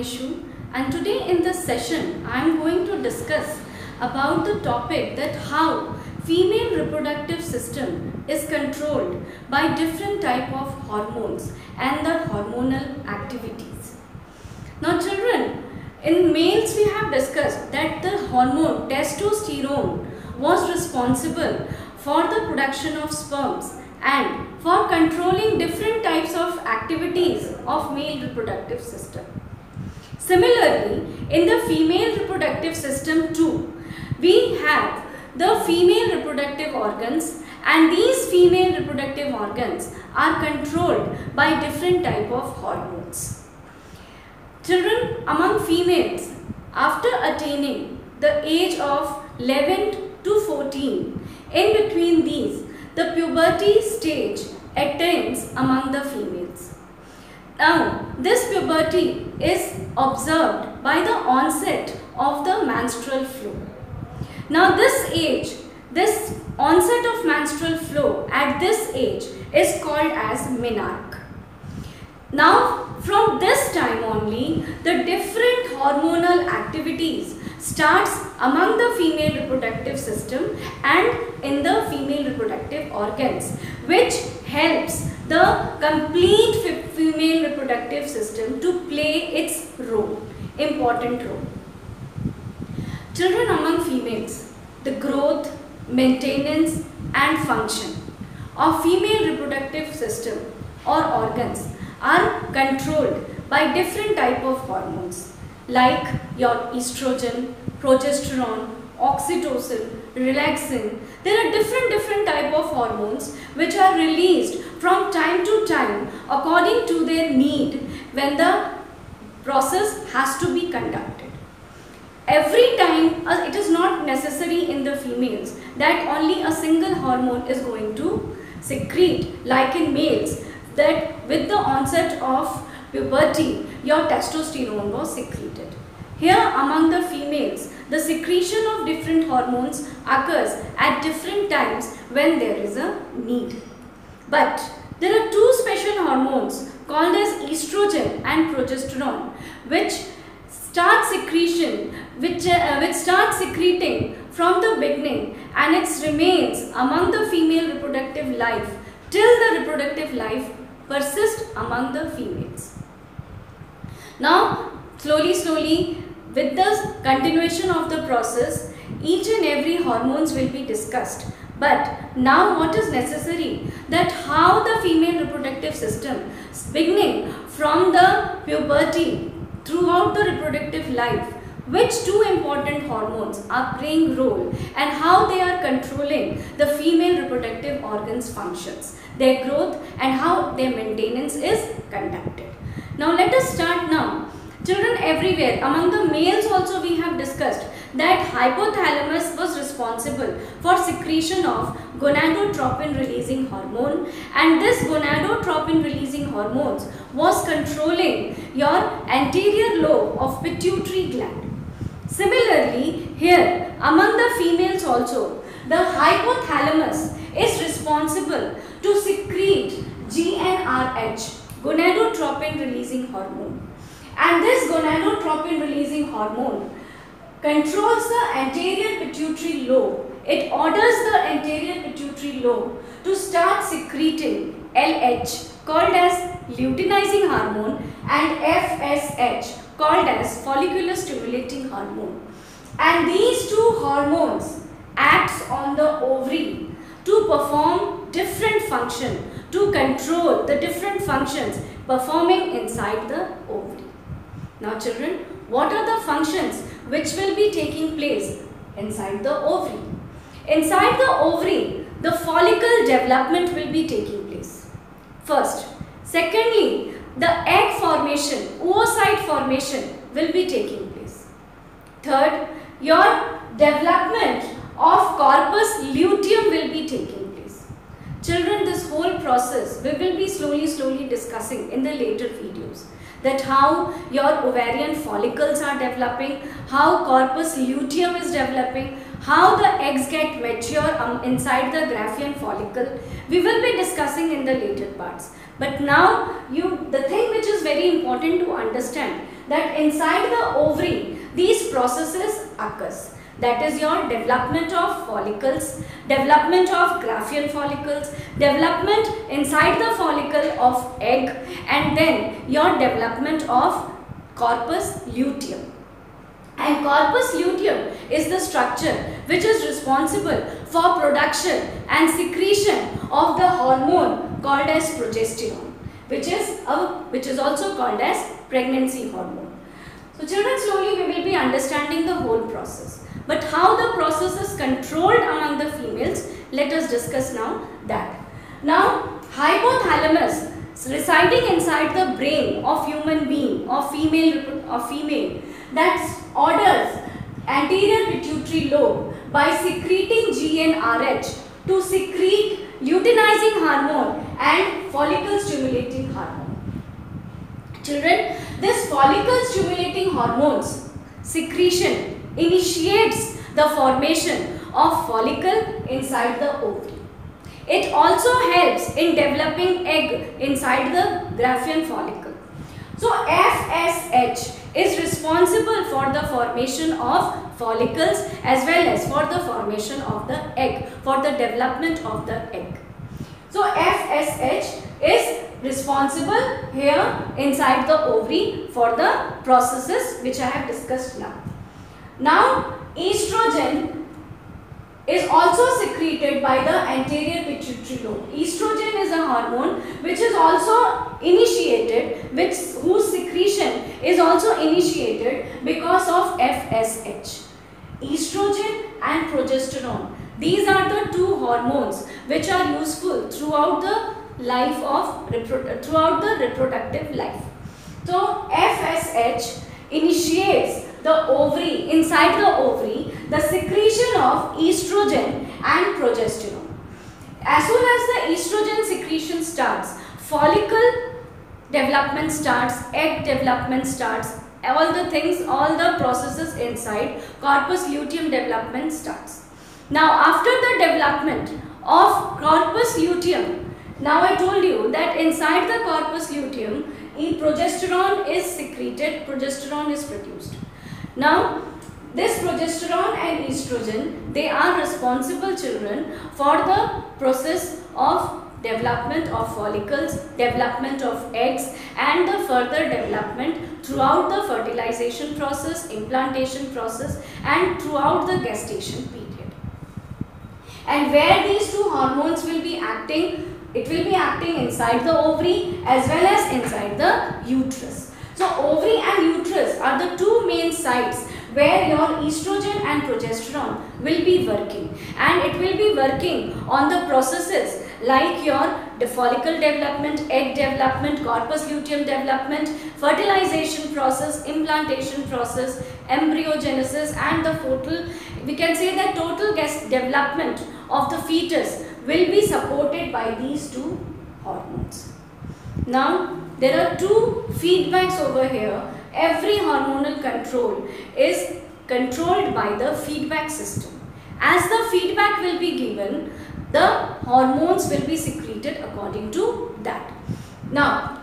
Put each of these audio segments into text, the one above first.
Ishu, and today in this session I am going to discuss about the topic that how female reproductive system is controlled by different type of hormones and the hormonal activities. Now children, in males we have discussed that the hormone testosterone was responsible for the production of sperms and for controlling different types of activities of male reproductive system. Similarly, in the female reproductive system too, we have the female reproductive organs, and these female reproductive organs are controlled by different type of hormones. Children, among females, after attaining the age of 11 to 14, in between these, the puberty stage attains among the females. Now, this puberty is observed by the onset of the menstrual flow. Now, this age, this onset of menstrual flow at this age is called as menarche. Now, from this time only, the different hormonal activities starts among the female reproductive system and in the female reproductive organs, which helps the complete female reproductive system to play its role, important role. Children, among females, the growth, maintenance and function of female reproductive system or organs are controlled by different type of hormones like your estrogen, progesterone, oxytocin, relaxin. There are different type of hormones which are released from time to time according to their need when the process has to be conducted. Every time, it is not necessary in the females that only a single hormone is going to secrete, like in males, that with the onset of puberty, your testosterone was secreted. Here among the females, the secretion of different hormones occurs at different times when there is a need. But there are two special hormones called as estrogen and progesterone, which start secretion, which start secreting from the beginning, and it remains among the female reproductive life till the reproductive life persists among the females. Now, slowly, with the continuation of the process, each and every hormones will be discussed. But now what is necessary, that how the female reproductive system, beginning from the puberty throughout the reproductive life, which two important hormones are playing role and how they are controlling the female reproductive organs functions, their growth and how their maintenance is conducted. Now let us start now. Children, everywhere, among the males also we have discussed that hypothalamus was responsible for secretion of gonadotropin releasing hormone, and this gonadotropin releasing hormones was controlling your anterior lobe of pituitary gland. Similarly, here among the females also, the hypothalamus is responsible to secrete GnRH, gonadotropin releasing hormone. And this gonadotropin releasing hormone controls the anterior pituitary lobe. It orders the anterior pituitary lobe to start secreting LH, called as luteinizing hormone, and FSH, called as follicular stimulating hormone. And these two hormones acts on the ovary to perform different function, to control the different functions performing inside the ovary. Now children, what are the functions which will be taking place inside the ovary? Inside the ovary, the follicle development will be taking place. First. Secondly, the egg formation, oocyte formation will be taking place. Third, your development of corpus luteum will be taking place. Children, this whole process we will be slowly discussing in the later videos. That how your ovarian follicles are developing, how corpus luteum is developing, how the eggs get mature inside the Graafian follicle. We will be discussing in the later parts. But now the thing which is very important to understand, that inside the ovary these processes occurs. That is your development of follicles, development of Graafian follicles, development inside the follicle of egg, and then your development of corpus luteum. And corpus luteum is the structure which is responsible for production and secretion of the hormone called as progesterone, which is also called as pregnancy hormone. So children, slowly we will be understanding the whole process. But how the process is controlled among the females, let us discuss now that. Now, hypothalamus residing inside the brain of human being or female that orders anterior pituitary lobe by secreting GnRH to secrete luteinizing hormone and follicle stimulating hormone. Children, this follicle stimulating hormones secretion initiates the formation of follicle inside the ovary. It also helps in developing egg inside the Graafian follicle. So FSH is responsible for the formation of follicles as well as for the formation of the egg, for the development of the egg. So FSH is responsible here inside the ovary for the processes which I have discussed now. Now, estrogen is also secreted by the anterior pituitary lobe. Estrogen is a hormone which is also initiated, whose secretion is also initiated because of FSH. Estrogen and progesterone. These are the two hormones which are useful throughout the life of reproductive life. So FSH initiates the ovary, inside the ovary, the secretion of estrogen and progesterone. As soon as the estrogen secretion starts, follicle development starts, egg development starts, all the processes inside, corpus luteum development starts. Now after the development of corpus luteum, now I told you that inside the corpus luteum, progesterone is secreted, progesterone is produced. Now, this progesterone and estrogen, they are responsible, children, for the process of development of follicles, development of eggs, and the further development throughout the fertilization process, implantation process, and throughout the gestation period. And where these two hormones will be acting, it will be acting inside the ovary as well as inside the uterus. So ovary and uterus are the two main sites where your estrogen and progesterone will be working, and it will be working on the processes like your follicle development, egg development, corpus luteum development, fertilization process, implantation process, embryogenesis, and the we can say that total development of the fetus will be supported by these two hormones. Now, there are two feedbacks over here. Every hormonal control is controlled by the feedback system. As the feedback will be given, the hormones will be secreted according to that. Now,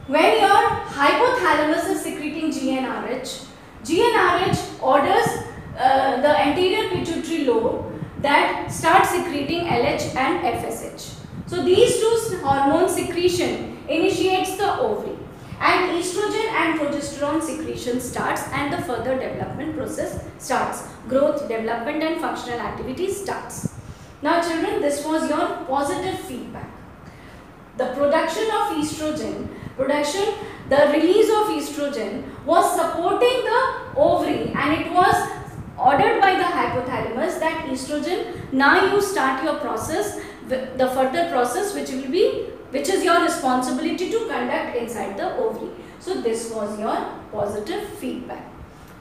when your hypothalamus is secreting GnRH, GnRH orders the anterior pituitary lobe that starts secreting LH and FSH. So these two hormone secretion initiates the ovary, and estrogen and progesterone secretion starts, and the further development process starts. Growth, development, and functional activity starts. Now children, this was your positive feedback. The production of estrogen, the release of estrogen was supporting the ovary, and it was ordered by the hypothalamus that estrogen, now you start your process, the further process which is your responsibility to conduct inside the ovary. So this was your positive feedback.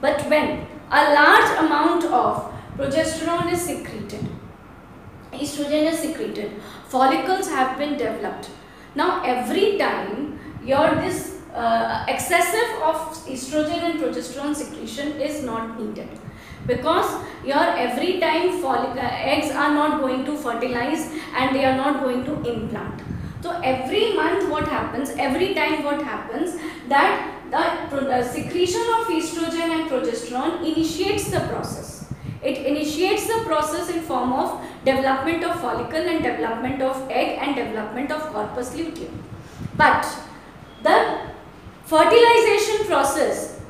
But when a large amount of progesterone is secreted, estrogen is secreted, follicles have been developed. Now every time this excessive of estrogen and progesterone secretion is not needed, because every time eggs are not going to fertilize and they are not going to implant. So every month what happens, every time what happens, that the secretion of estrogen and progesterone initiates the process. It initiates the process in form of development of follicle and development of egg and development of corpus luteum. But the fertilization process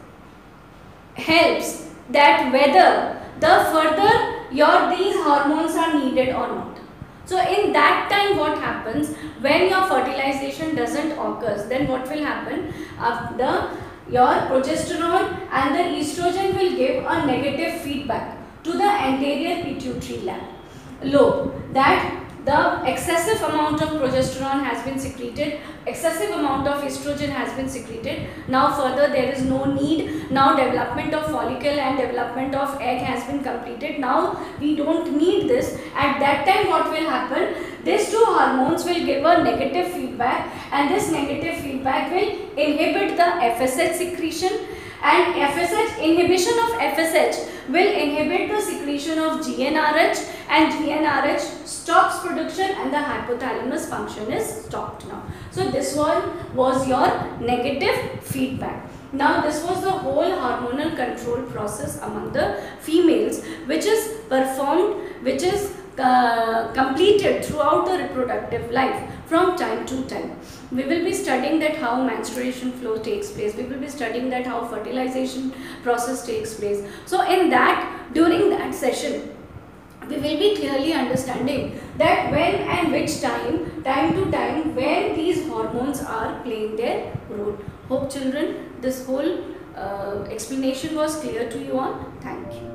helps that whether these hormones are needed or not. So in that time what happens when your fertilization doesn't occur, then what will happen? Your progesterone and the estrogen will give a negative feedback to the anterior pituitary lobe that the excessive amount of progesterone has been secreted, excessive amount of estrogen has been secreted. Now further there is no need. Now development of follicle and development of egg has been completed. Now we don't need this. At that time what will happen? These two hormones will give a negative feedback, and this negative feedback will inhibit the FSH secretion, and inhibition of FSH will inhibit the secretion of GnRH, and GnRH stops production and the hypothalamus function is stopped now. So this one was your negative feedback. Now this was the whole hormonal control process among the females, which is performed, which is completed throughout the reproductive life from time to time. We will be studying that how menstruation flow takes place. We will be studying that how fertilization process takes place. So in that, during that session, we will be clearly understanding that when and which time to time, when these hormones are playing their role. Hope children, this whole explanation was clear to you all. Thank you.